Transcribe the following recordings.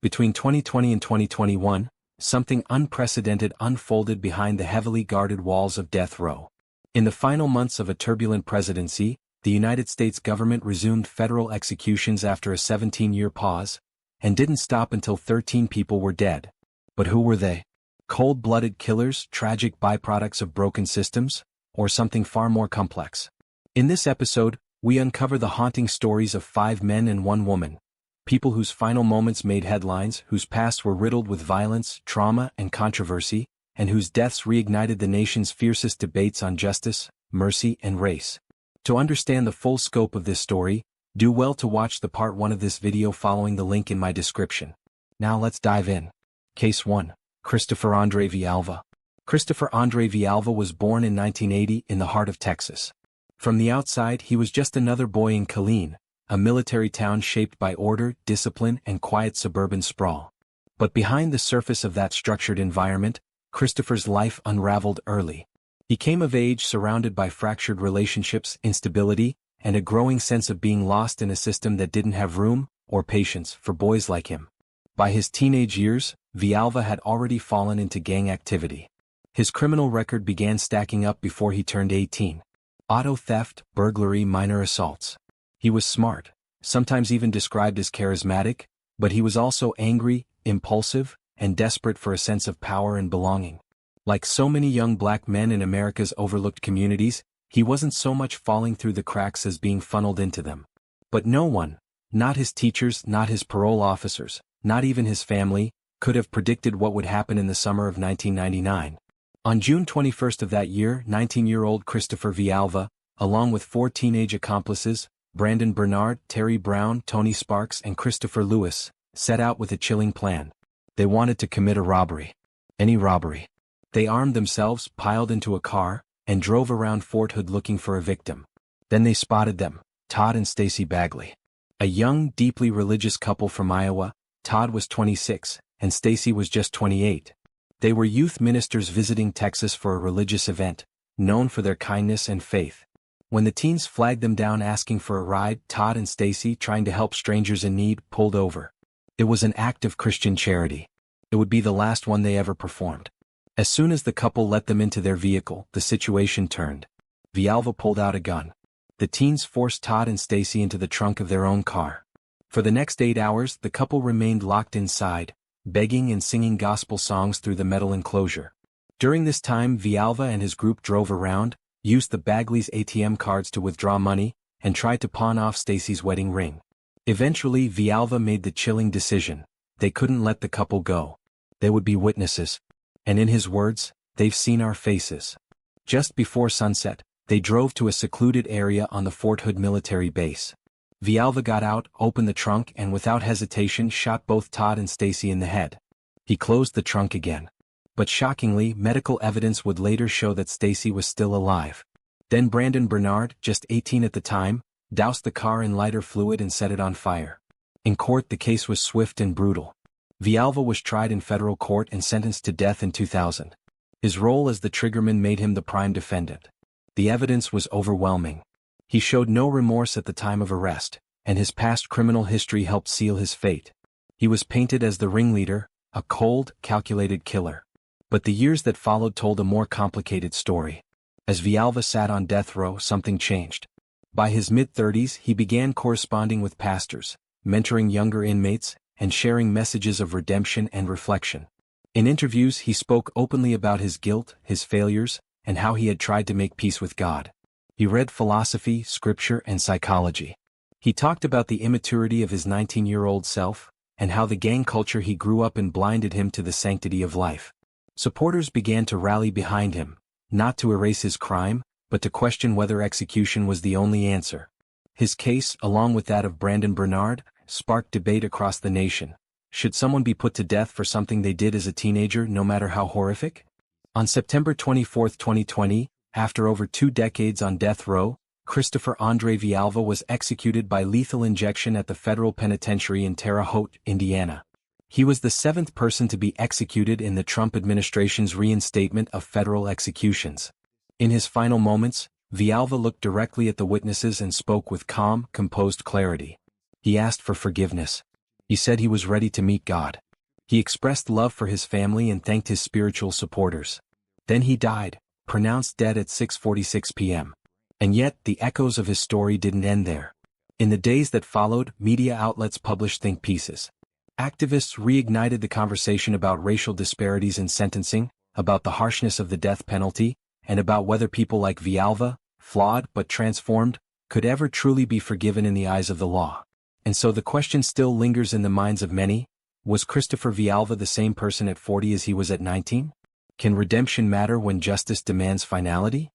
Between 2020 and 2021, something unprecedented unfolded behind the heavily guarded walls of death row. In the final months of a turbulent presidency, the United States government resumed federal executions after a 17-year pause, and didn't stop until 13 people were dead. But who were they? Cold-blooded killers, tragic byproducts of broken systems, or something far more complex? In this episode, we uncover the haunting stories of 5 men and 1 woman, people whose final moments made headlines, whose pasts were riddled with violence, trauma, and controversy, and whose deaths reignited the nation's fiercest debates on justice, mercy, and race. To understand the full scope of this story, do well to watch the part 1 of this video following the link in my description. Now let's dive in. Case 1. Christopher Andre Vialva. Christopher Andre Vialva was born in 1980 in the heart of Texas. From the outside, he was just another boy in Killeen, a military town shaped by order, discipline, and quiet suburban sprawl. But behind the surface of that structured environment, Christopher's life unraveled early. He came of age surrounded by fractured relationships, instability, and a growing sense of being lost in a system that didn't have room or patience for boys like him. By his teenage years, Vialva had already fallen into gang activity. His criminal record began stacking up before he turned 18. Auto theft, burglary, minor assaults. He was smart, sometimes even described as charismatic, but he was also angry, impulsive, and desperate for a sense of power and belonging. Like so many young black men in America's overlooked communities, he wasn't so much falling through the cracks as being funneled into them. But no one, not his teachers, not his parole officers, not even his family, could have predicted what would happen in the summer of 1999. On June 21st of that year, 19-year-old Christopher Vialva, along with 4 teenage accomplices, Brandon Bernard, Terry Brown, Tony Sparks, and Christopher Lewis, set out with a chilling plan. They wanted to commit a robbery. Any robbery. They armed themselves, piled into a car, and drove around Fort Hood looking for a victim. Then they spotted them, Todd and Stacy Bagley. A young, deeply religious couple from Iowa. Todd was 26, and Stacy was just 28. They were youth ministers visiting Texas for a religious event, known for their kindness and faith. When the teens flagged them down asking for a ride, Todd and Stacy, trying to help strangers in need, pulled over. It was an act of Christian charity. It would be the last one they ever performed. As soon as the couple let them into their vehicle, the situation turned. Vialva pulled out a gun. The teens forced Todd and Stacy into the trunk of their own car. For the next 8 hours, the couple remained locked inside, begging and singing gospel songs through the metal enclosure. During this time, Vialva and his group drove around, used the Bagley's ATM cards to withdraw money, and tried to pawn off Stacy's wedding ring. Eventually, Vialva made the chilling decision. They couldn't let the couple go. They would be witnesses. And in his words, "They've seen our faces." Just before sunset, they drove to a secluded area on the Fort Hood military base. Vialva got out, opened the trunk, and without hesitation shot both Todd and Stacy in the head. He closed the trunk again. But shockingly, medical evidence would later show that Stacy was still alive. Then Brandon Bernard, just 18 at the time, doused the car in lighter fluid and set it on fire. In court, the case was swift and brutal. Vialva was tried in federal court and sentenced to death in 2000. His role as the triggerman made him the prime defendant. The evidence was overwhelming. He showed no remorse at the time of arrest, and his past criminal history helped seal his fate. He was painted as the ringleader, a cold, calculated killer. But the years that followed told a more complicated story. As Vialva sat on death row, something changed. By his mid-30s, he began corresponding with pastors, mentoring younger inmates, and sharing messages of redemption and reflection. In interviews, he spoke openly about his guilt, his failures, and how he had tried to make peace with God. He read philosophy, scripture, and psychology. He talked about the immaturity of his 19-year-old self, and how the gang culture he grew up in blinded him to the sanctity of life. Supporters began to rally behind him, not to erase his crime, but to question whether execution was the only answer. His case, along with that of Brandon Bernard, sparked debate across the nation. Should someone be put to death for something they did as a teenager, no matter how horrific? On September 24, 2020, after over 2 decades on death row, Christopher Andre Vialva was executed by lethal injection at the federal penitentiary in Terre Haute, Indiana. He was the 7th person to be executed in the Trump administration's reinstatement of federal executions. In his final moments, Vialva looked directly at the witnesses and spoke with calm, composed clarity. He asked for forgiveness. He said he was ready to meet God. He expressed love for his family and thanked his spiritual supporters. Then he died, pronounced dead at 6:46 p.m. And yet, the echoes of his story didn't end there. In the days that followed, media outlets published think pieces. Activists reignited the conversation about racial disparities in sentencing, about the harshness of the death penalty, and about whether people like Vialva, flawed but transformed, could ever truly be forgiven in the eyes of the law. And so the question still lingers in the minds of many: was Christopher Vialva the same person at 40 as he was at 19? Can redemption matter when justice demands finality?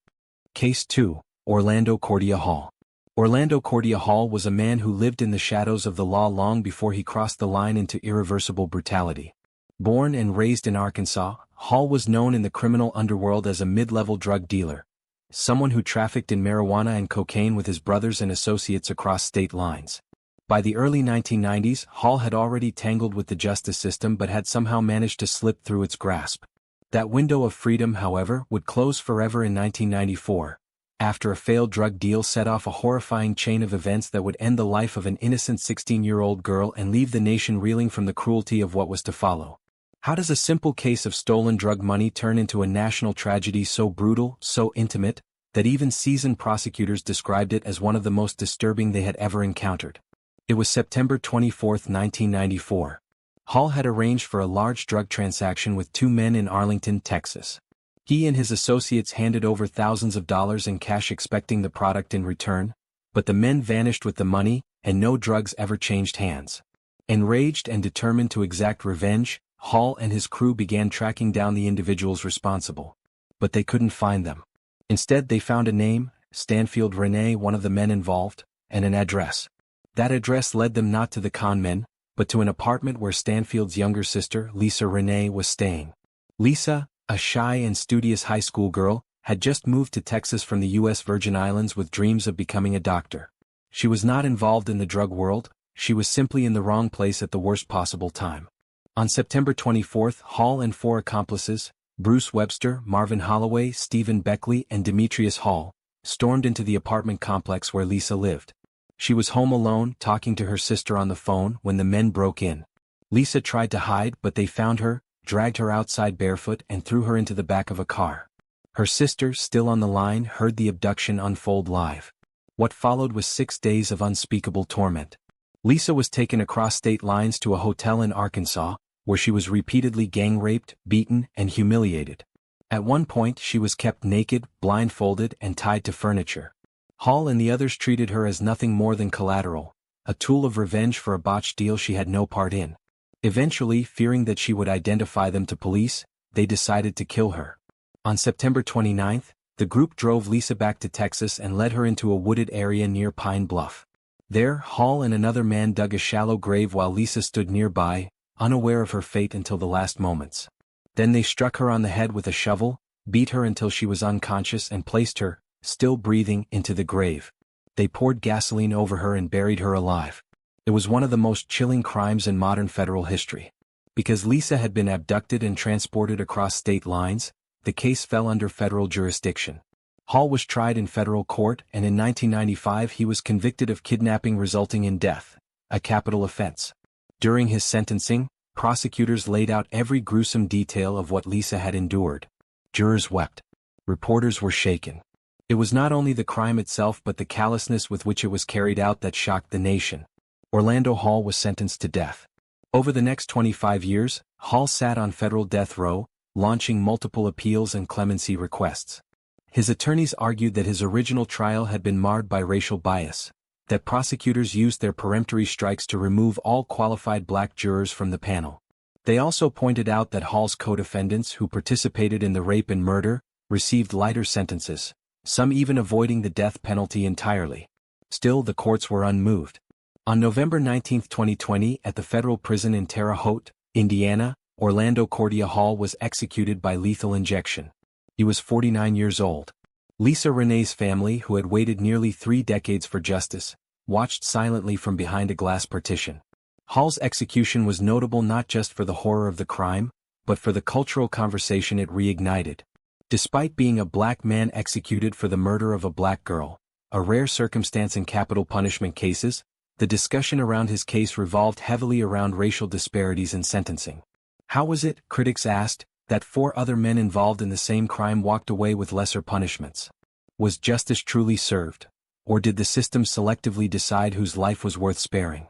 Case 2, Orlando Cordia Hall. Orlando Cordia Hall was a man who lived in the shadows of the law long before he crossed the line into irreversible brutality. Born and raised in Arkansas, Hall was known in the criminal underworld as a mid-level drug dealer, someone who trafficked in marijuana and cocaine with his brothers and associates across state lines. By the early 1990s, Hall had already tangled with the justice system but had somehow managed to slip through its grasp. That window of freedom, however, would close forever in 1994, after a failed drug deal set off a horrifying chain of events that would end the life of an innocent 16-year-old girl and leave the nation reeling from the cruelty of what was to follow. How does a simple case of stolen drug money turn into a national tragedy so brutal, so intimate, that even seasoned prosecutors described it as one of the most disturbing they had ever encountered? It was September 24, 1994. Hall had arranged for a large drug transaction with two men in Arlington, Texas. He and his associates handed over thousands of dollars in cash expecting the product in return, but the men vanished with the money, and no drugs ever changed hands. Enraged and determined to exact revenge, Hall and his crew began tracking down the individuals responsible. But they couldn't find them. Instead, they found a name, Stanfield Renee, one of the men involved, and an address. That address led them not to the con men, but to an apartment where Stanfield's younger sister, Lisa Renee, was staying. Lisa, a shy and studious high school girl, had just moved to Texas from the U.S. Virgin Islands with dreams of becoming a doctor. She was not involved in the drug world, she was simply in the wrong place at the worst possible time. On September 24, Hall and four accomplices, Bruce Webster, Marvin Holloway, Stephen Beckley, and Demetrius Hall, stormed into the apartment complex where Lisa lived. She was home alone, talking to her sister on the phone, when the men broke in. Lisa tried to hide, but they found her, dragged her outside barefoot, and threw her into the back of a car. Her sister, still on the line, heard the abduction unfold live. What followed was 6 days of unspeakable torment. Lisa was taken across state lines to a hotel in Arkansas, where she was repeatedly gang-raped, beaten, and humiliated. At one point, she was kept naked, blindfolded, and tied to furniture. Hall and the others treated her as nothing more than collateral, a tool of revenge for a botched deal she had no part in. Eventually, fearing that she would identify them to police, they decided to kill her. On September 29, the group drove Lisa back to Texas and led her into a wooded area near Pine Bluff. There, Hall and another man dug a shallow grave while Lisa stood nearby, unaware of her fate until the last moments. Then they struck her on the head with a shovel, beat her until she was unconscious, and placed her, still breathing, into the grave. They poured gasoline over her and buried her alive. It was one of the most chilling crimes in modern federal history. Because Lisa had been abducted and transported across state lines, the case fell under federal jurisdiction. Hall was tried in federal court, and in 1995 he was convicted of kidnapping resulting in death, a capital offense. During his sentencing, prosecutors laid out every gruesome detail of what Lisa had endured. Jurors wept. Reporters were shaken. It was not only the crime itself but the callousness with which it was carried out that shocked the nation. Orlando Hall was sentenced to death. Over the next 25 years, Hall sat on federal death row, launching multiple appeals and clemency requests. His attorneys argued that his original trial had been marred by racial bias, that prosecutors used their peremptory strikes to remove all qualified black jurors from the panel. They also pointed out that Hall's co-defendants who participated in the rape and murder received lighter sentences, some even avoiding the death penalty entirely. Still, the courts were unmoved. On November 19, 2020, at the federal prison in Terre Haute, Indiana, Orlando Cordia Hall was executed by lethal injection. He was 49 years old. Lisa Renee's family, who had waited nearly 3 decades for justice, watched silently from behind a glass partition. Hall's execution was notable not just for the horror of the crime, but for the cultural conversation it reignited. Despite being a black man executed for the murder of a black girl, a rare circumstance in capital punishment cases, the discussion around his case revolved heavily around racial disparities in sentencing. How was it, critics asked, that 4 other men involved in the same crime walked away with lesser punishments? Was justice truly served? Or did the system selectively decide whose life was worth sparing?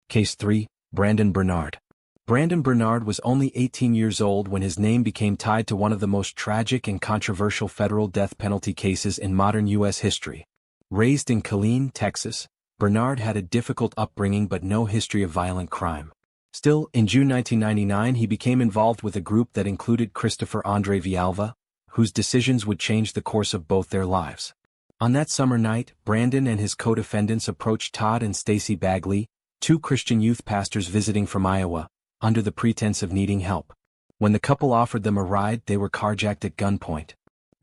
Case 3, Brandon Bernard. Brandon Bernard was only 18 years old when his name became tied to one of the most tragic and controversial federal death penalty cases in modern U.S. history. Raised in Killeen, Texas, Bernard had a difficult upbringing but no history of violent crime. Still, in June 1999 he became involved with a group that included Christopher Andre Vialva, whose decisions would change the course of both their lives. On that summer night, Brandon and his co-defendants approached Todd and Stacy Bagley, 2 Christian youth pastors visiting from Iowa, under the pretense of needing help. When the couple offered them a ride, they were carjacked at gunpoint.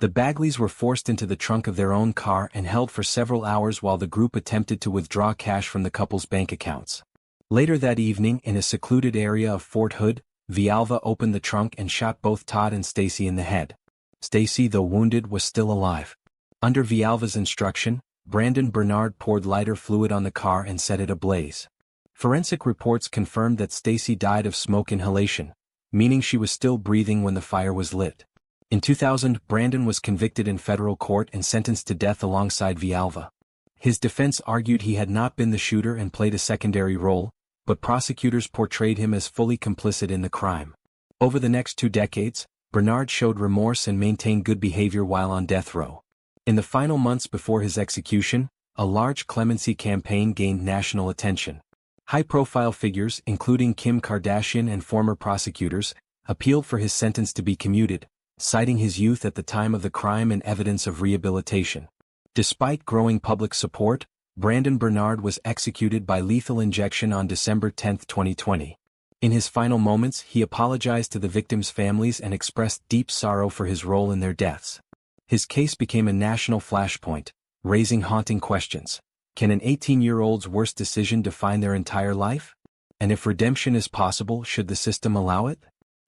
The Bagleys were forced into the trunk of their own car and held for several hours while the group attempted to withdraw cash from the couple's bank accounts. Later that evening, in a secluded area of Fort Hood, Vialva opened the trunk and shot both Todd and Stacy in the head. Stacy, though wounded, was still alive. Under Vialva's instruction, Brandon Bernard poured lighter fluid on the car and set it ablaze. Forensic reports confirmed that Stacy died of smoke inhalation, meaning she was still breathing when the fire was lit. In 2000, Brandon was convicted in federal court and sentenced to death alongside Vialva. His defense argued he had not been the shooter and played a secondary role, but prosecutors portrayed him as fully complicit in the crime. Over the next 2 decades, Bernard showed remorse and maintained good behavior while on death row. In the final months before his execution, a large clemency campaign gained national attention. High-profile figures, including Kim Kardashian and former prosecutors, appealed for his sentence to be commuted, citing his youth at the time of the crime and evidence of rehabilitation. Despite growing public support, Brandon Bernard was executed by lethal injection on December 10, 2020. In his final moments, he apologized to the victims' families and expressed deep sorrow for his role in their deaths. His case became a national flashpoint, raising haunting questions. Can an 18-year-old's worst decision define their entire life? And if redemption is possible, should the system allow it?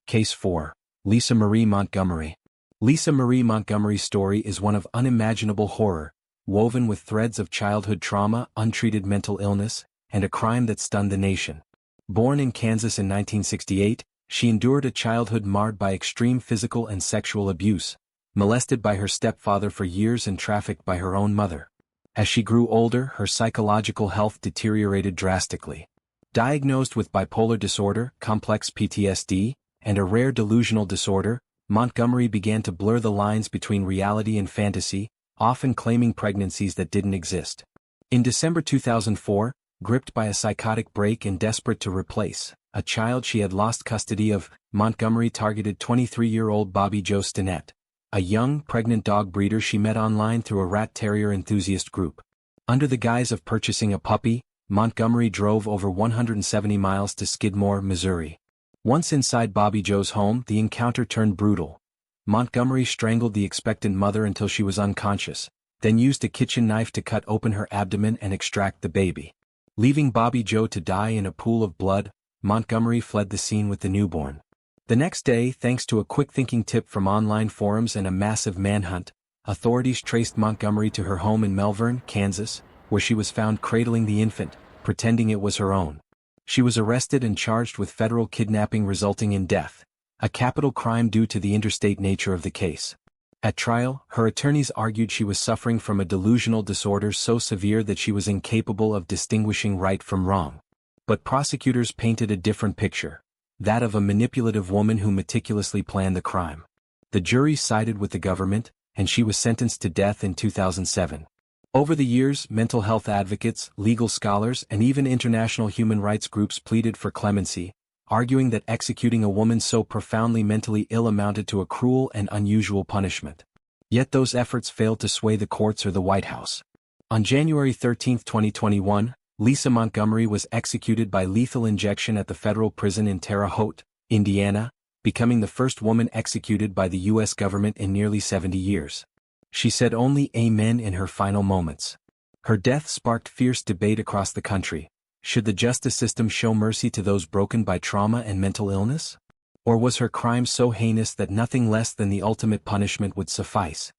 Case 4. Lisa Marie Montgomery. Lisa Marie Montgomery's story is one of unimaginable horror, woven with threads of childhood trauma, untreated mental illness, and a crime that stunned the nation. Born in Kansas in 1968, she endured a childhood marred by extreme physical and sexual abuse, molested by her stepfather for years and trafficked by her own mother. As she grew older, her psychological health deteriorated drastically. Diagnosed with bipolar disorder, complex PTSD, and a rare delusional disorder, Montgomery began to blur the lines between reality and fantasy, often claiming pregnancies that didn't exist. In December 2004, gripped by a psychotic break and desperate to replace a child she had lost custody of, Montgomery targeted 23-year-old Bobby Jo Stinnett, a young, pregnant dog breeder she met online through a rat terrier enthusiast group. Under the guise of purchasing a puppy, Montgomery drove over 170 miles to Skidmore, Missouri. Once inside Bobby Jo's home, the encounter turned brutal. Montgomery strangled the expectant mother until she was unconscious, then used a kitchen knife to cut open her abdomen and extract the baby. Leaving Bobby Jo to die in a pool of blood, Montgomery fled the scene with the newborn. The next day, thanks to a quick-thinking tip from online forums and a massive manhunt, authorities traced Montgomery to her home in Melbourne, Kansas, where she was found cradling the infant, pretending it was her own. She was arrested and charged with federal kidnapping resulting in death, a capital crime due to the interstate nature of the case. At trial, her attorneys argued she was suffering from a delusional disorder so severe that she was incapable of distinguishing right from wrong. But prosecutors painted a different picture, that of a manipulative woman who meticulously planned the crime. The jury sided with the government, and she was sentenced to death in 2007. Over the years, mental health advocates, legal scholars, and even international human rights groups pleaded for clemency, arguing that executing a woman so profoundly mentally ill amounted to a cruel and unusual punishment. Yet those efforts failed to sway the courts or the White House. On January 13, 2021, Lisa Montgomery was executed by lethal injection at the federal prison in Terre Haute, Indiana, becoming the first woman executed by the U.S. government in nearly 70 years. She said only "Amen" in her final moments. Her death sparked fierce debate across the country. Should the justice system show mercy to those broken by trauma and mental illness? Or was her crime so heinous that nothing less than the ultimate punishment would suffice?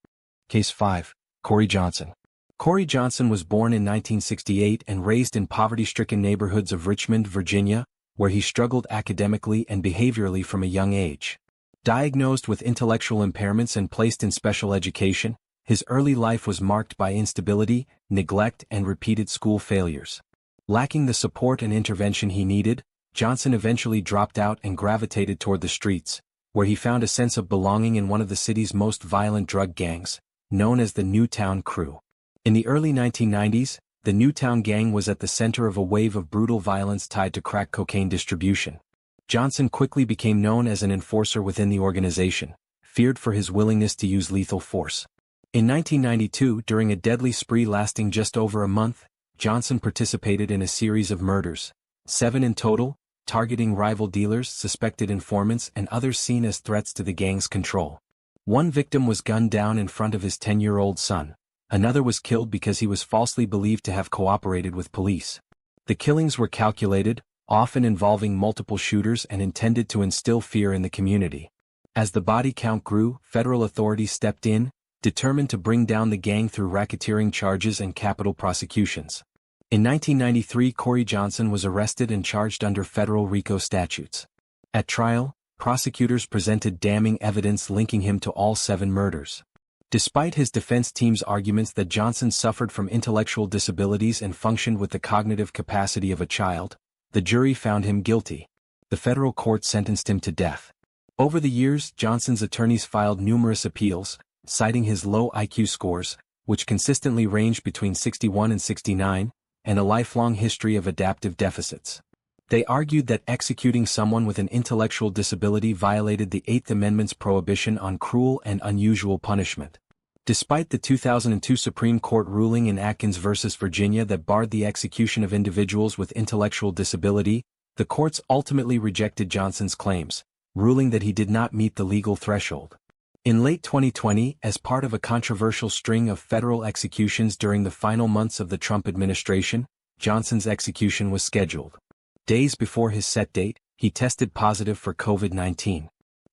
Case 5. Cory Johnson. Cory Johnson was born in 1968 and raised in poverty-stricken neighborhoods of Richmond, Virginia, where he struggled academically and behaviorally from a young age. Diagnosed with intellectual impairments and placed in special education, his early life was marked by instability, neglect, and repeated school failures. Lacking the support and intervention he needed, Johnson eventually dropped out and gravitated toward the streets, where he found a sense of belonging in one of the city's most violent drug gangs, known as the Newtown Crew. In the early 1990s, the Newtown Gang was at the center of a wave of brutal violence tied to crack cocaine distribution. Johnson quickly became known as an enforcer within the organization, feared for his willingness to use lethal force. In 1992, during a deadly spree lasting just over a month, Johnson participated in a series of murders, 7 in total, targeting rival dealers, suspected informants, and others seen as threats to the gang's control. One victim was gunned down in front of his 10-year-old son. Another was killed because he was falsely believed to have cooperated with police. The killings were calculated, often involving multiple shooters, and intended to instill fear in the community. As the body count grew, federal authorities stepped in, determined to bring down the gang through racketeering charges and capital prosecutions. In 1993, Cory Johnson was arrested and charged under federal RICO statutes. At trial, prosecutors presented damning evidence linking him to all 7 murders. Despite his defense team's arguments that Johnson suffered from intellectual disabilities and functioned with the cognitive capacity of a child, the jury found him guilty. The federal court sentenced him to death. Over the years, Johnson's attorneys filed numerous appeals, citing his low IQ scores, which consistently ranged between 61 and 69, and a lifelong history of adaptive deficits. They argued that executing someone with an intellectual disability violated the Eighth Amendment's prohibition on cruel and unusual punishment. Despite the 2002 Supreme Court ruling in Atkins v. Virginia that barred the execution of individuals with intellectual disability, the courts ultimately rejected Johnson's claims, ruling that he did not meet the legal threshold. In late 2020, as part of a controversial string of federal executions during the final months of the Trump administration, Johnson's execution was scheduled. Days before his set date, he tested positive for COVID-19.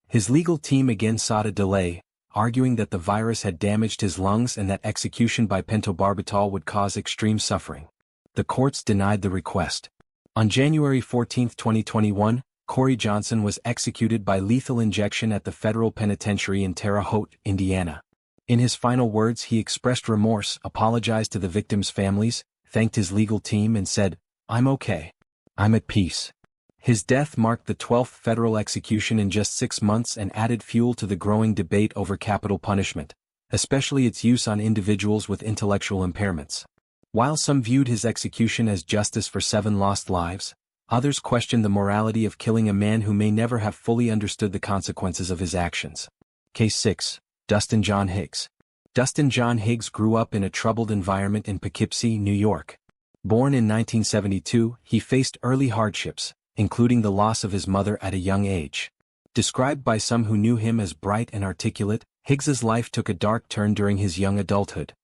His legal team again sought a delay, arguing that the virus had damaged his lungs and that execution by pentobarbital would cause extreme suffering. The courts denied the request. On January 14, 2021, Cory Johnson was executed by lethal injection at the federal penitentiary in Terre Haute, Indiana. In his final words, he expressed remorse, apologized to the victims' families, thanked his legal team, and said, "I'm okay. I'm at peace." His death marked the 12th federal execution in just 6 months and added fuel to the growing debate over capital punishment, especially its use on individuals with intellectual impairments. While some viewed his execution as justice for 7 lost lives, others questioned the morality of killing a man who may never have fully understood the consequences of his actions. Case 6. Dustin John Higgs. Dustin John Higgs grew up in a troubled environment in Poughkeepsie, New York. Born in 1972, he faced early hardships, including the loss of his mother at a young age. Described by some who knew him as bright and articulate, Higgs's life took a dark turn during his young adulthood.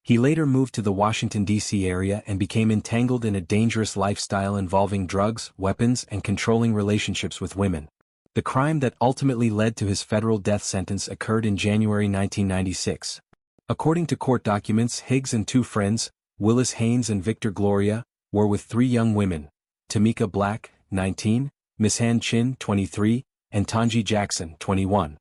He later moved to the Washington, D.C. area and became entangled in a dangerous lifestyle involving drugs, weapons, and controlling relationships with women. The crime that ultimately led to his federal death sentence occurred in January 1996. According to court documents, Higgs and 2 friends, Willis Haynes and Victor Gloria, were with 3 young women, Tamika Black, 19, Miss Han Chin, 23, and Tanji Jackson, 21.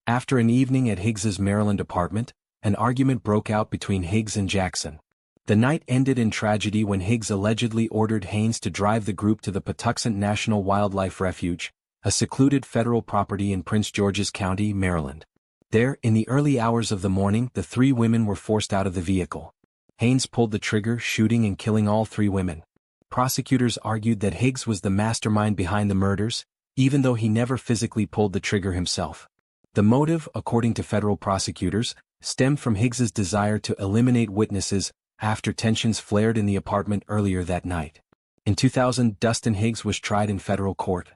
After an evening at Higgs's Maryland apartment, an argument broke out between Higgs and Jackson. The night ended in tragedy when Higgs allegedly ordered Haynes to drive the group to the Patuxent National Wildlife Refuge, a secluded federal property in Prince George's County, Maryland. There, in the early hours of the morning, the 3 women were forced out of the vehicle. Haynes pulled the trigger, shooting and killing all 3 women. Prosecutors argued that Higgs was the mastermind behind the murders, even though he never physically pulled the trigger himself. The motive, according to federal prosecutors, stemmed from Higgs's desire to eliminate witnesses after tensions flared in the apartment earlier that night. In 2000, Dustin Higgs was tried in federal court.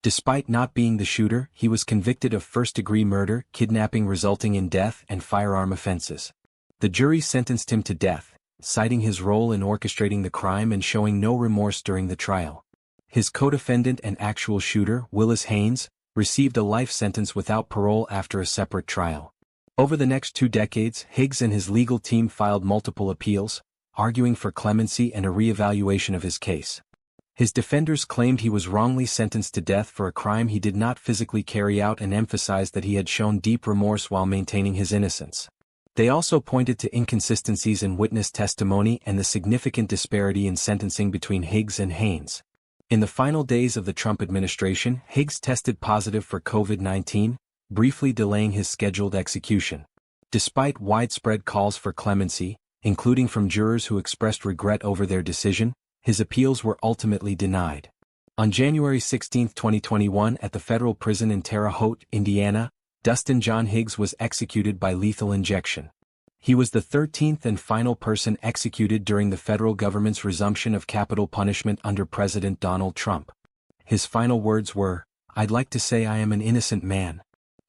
Despite not being the shooter, he was convicted of first-degree murder, kidnapping resulting in death, and firearm offenses. The jury sentenced him to death, citing his role in orchestrating the crime and showing no remorse during the trial. His co-defendant and actual shooter, Willis Haynes, received a life sentence without parole after a separate trial. Over the next 2 decades, Higgs and his legal team filed multiple appeals, arguing for clemency and a re-evaluation of his case. His defenders claimed he was wrongly sentenced to death for a crime he did not physically carry out and emphasized that he had shown deep remorse while maintaining his innocence. They also pointed to inconsistencies in witness testimony and the significant disparity in sentencing between Higgs and Haynes. In the final days of the Trump administration, Higgs tested positive for COVID-19, briefly delaying his scheduled execution. Despite widespread calls for clemency, including from jurors who expressed regret over their decision, his appeals were ultimately denied. On January 16, 2021, at the federal prison in Terre Haute, Indiana, Dustin John Higgs was executed by lethal injection. He was the 13th and final person executed during the federal government's resumption of capital punishment under President Donald Trump. His final words were, "I'd like to say I am an innocent man.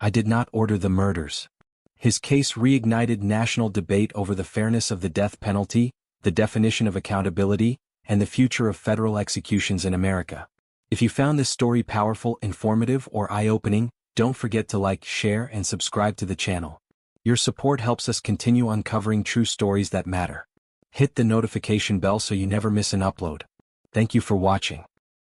I did not order the murders." His case reignited national debate over the fairness of the death penalty, the definition of accountability, and the future of federal executions in America. If you found this story powerful, informative, or eye-opening, don't forget to like, share, and subscribe to the channel. Your support helps us continue uncovering true stories that matter. Hit the notification bell so you never miss an upload. Thank you for watching.